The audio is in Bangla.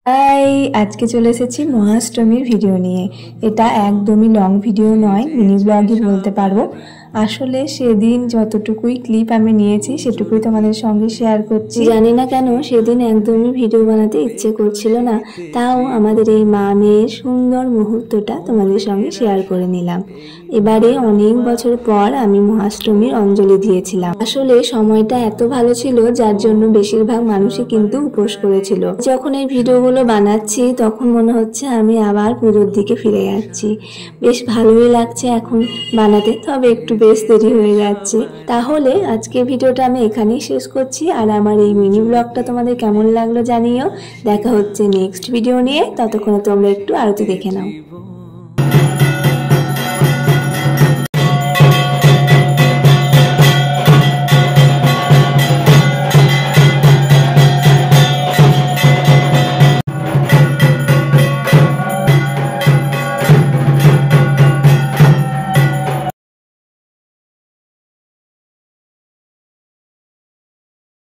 তাই আজকে চলে এসেছি মহাষ্টমীর ভিডিও নিয়ে। এটা একদমই লং ভিডিও নয়, মিনি ব্লগই বলতে পারো। আসলে সেদিন যতটুকুই ক্লিপ আমি নিয়েছি সেটুকুই তোমাদের সঙ্গে শেয়ার করছি। জানি না কেন সেদিন একদমই ভিডিও বানাতে ইচ্ছে করছিল না, তাও আমাদের এই মা মেয়ের সুন্দর মুহূর্তটা তোমাদের সঙ্গে শেয়ার করে নিলাম। এবারে অনেক বছর পর আমি মহাষ্টমীর অঞ্জলি দিয়েছিলাম। আসলে সময়টা এত ভালো ছিল যার জন্য বেশিরভাগ মানুষই কিন্তু উপোস করেছিল। যখন এই ভিডিওগুলো বানাচ্ছি তখন মনে হচ্ছে আমি আবার পুজোর দিকে ফিরে যাচ্ছি। বেশ ভালোই লাগছে এখন বানাতে, তবে একটু বেশ দেরি হয়ে যাচ্ছে। তাহলে আজকে ভিডিওটা আমি এখানেই শেষ করছি। আর আমার এই মিনি ব্লগটা তোমাদের কেমন লাগলো জানিও। দেখা হচ্ছে নেক্সট ভিডিও নিয়ে, ততক্ষণে তোমরা একটু আরতি দেখে নাও।